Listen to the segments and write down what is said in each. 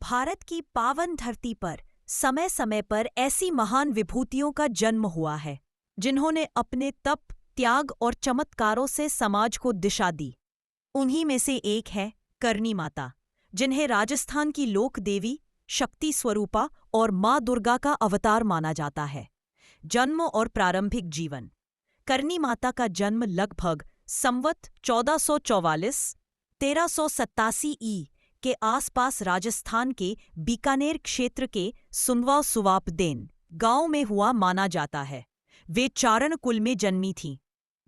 भारत की पावन धरती पर समय समय पर ऐसी महान विभूतियों का जन्म हुआ है जिन्होंने अपने तप, त्याग और चमत्कारों से समाज को दिशा दी। उन्हीं में से एक है करनी माता, जिन्हें राजस्थान की लोक देवी, शक्ति स्वरूपा और माँ दुर्गा का अवतार माना जाता है। जन्म और प्रारंभिक जीवन। करनी माता का जन्म लगभग संवत 1444 1387 ई के आसपास राजस्थान के बीकानेर क्षेत्र के सुनवा सुवापदेन गांव में हुआ माना जाता है। वे चारण कुल में जन्मी थीं।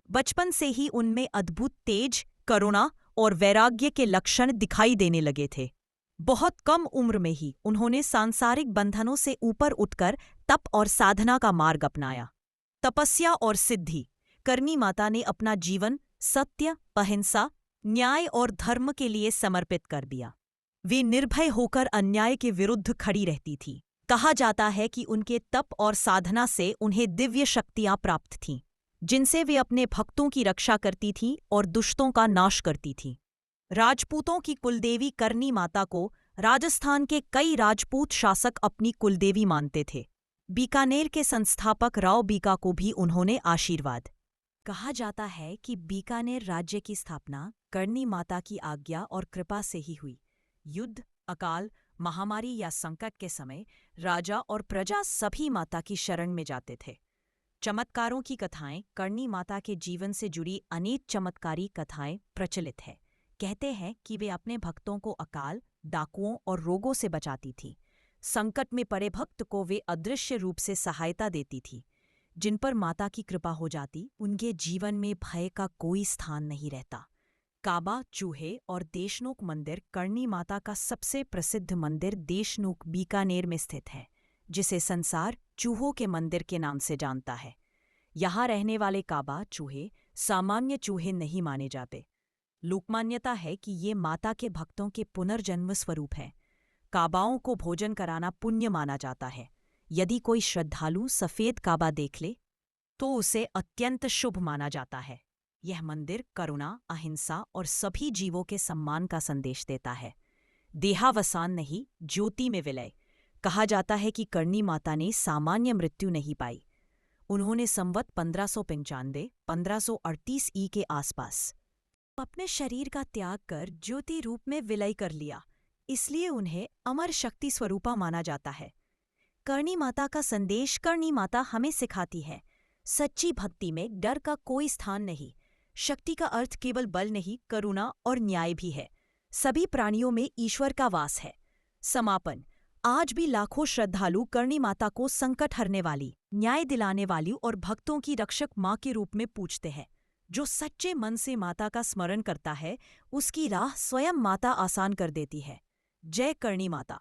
बचपन से ही उनमें अद्भुत तेज, करुणा और वैराग्य के लक्षण दिखाई देने लगे थे। बहुत कम उम्र में ही उन्होंने सांसारिक बंधनों से ऊपर उठकर तप और साधना का मार्ग अपनाया। तपस्या और सिद्धि। करनी माता ने अपना जीवन सत्य, अहिंसा, न्याय और धर्म के लिए समर्पित कर दिया। वे निर्भय होकर अन्याय के विरुद्ध खड़ी रहती थीं। कहा जाता है कि उनके तप और साधना से उन्हें दिव्य शक्तियां प्राप्त थीं, जिनसे वे अपने भक्तों की रक्षा करती थीं और दुष्टों का नाश करती थीं। राजपूतों की कुलदेवी करनी माता को राजस्थान के कई राजपूत शासक अपनी कुलदेवी मानते थे। बीकानेर के संस्थापक राव बीका को भी उन्होंने आशीर्वाद। कहा जाता है कि बीकानेर राज्य की स्थापना करनी माता की आज्ञा और कृपा से ही हुई। युद्ध, अकाल, महामारी या संकट के समय राजा और प्रजा सभी माता की शरण में जाते थे। चमत्कारों की कथाएं। करनी माता के जीवन से जुड़ी अनेक चमत्कारी कथाएं प्रचलित है। कहते हैं कि वे अपने भक्तों को अकाल, डाकुओं और रोगों से बचाती थीं। संकट में पड़े भक्त को वे अदृश्य रूप से सहायता देती थीं। जिन पर माता की कृपा हो जाती, उनके जीवन में भय का कोई स्थान नहीं रहता। काबा, चूहे और देशनोक मंदिर। करनी माता का सबसे प्रसिद्ध मंदिर देशनोक बीकानेर में स्थित है, जिसे संसार चूहों के मंदिर के नाम से जानता है। यहाँ रहने वाले काबा चूहे सामान्य चूहे नहीं माने जाते। लोकमान्यता है कि ये माता के भक्तों के पुनर्जन्म स्वरूप हैं। काबाओं को भोजन कराना पुण्य माना जाता है। यदि कोई श्रद्धालु सफेद काबा देख ले तो उसे अत्यंत शुभ माना जाता है। यह मंदिर करुणा, अहिंसा और सभी जीवों के सम्मान का संदेश देता है। देहावसान नहीं, ज्योति में विलय। कहा जाता है कि करनी माता ने सामान्य मृत्यु नहीं पाई। उन्होंने संवत 1595-1538 ई के आसपास अपने शरीर का त्याग कर ज्योति रूप में विलय कर लिया, इसलिए उन्हें अमर शक्ति स्वरूपा माना जाता है। करनी माता का संदेश। करनी माता हमें सिखाती है, सच्ची भक्ति में डर का कोई स्थान नहीं। शक्ति का अर्थ केवल बल नहीं, करुणा और न्याय भी है। सभी प्राणियों में ईश्वर का वास है। समापन। आज भी लाखों श्रद्धालु करनी माता को संकट हरने वाली, न्याय दिलाने वाली और भक्तों की रक्षक माँ के रूप में पूजते हैं। जो सच्चे मन से माता का स्मरण करता है, उसकी राह स्वयं माता आसान कर देती है। जय करनी माता।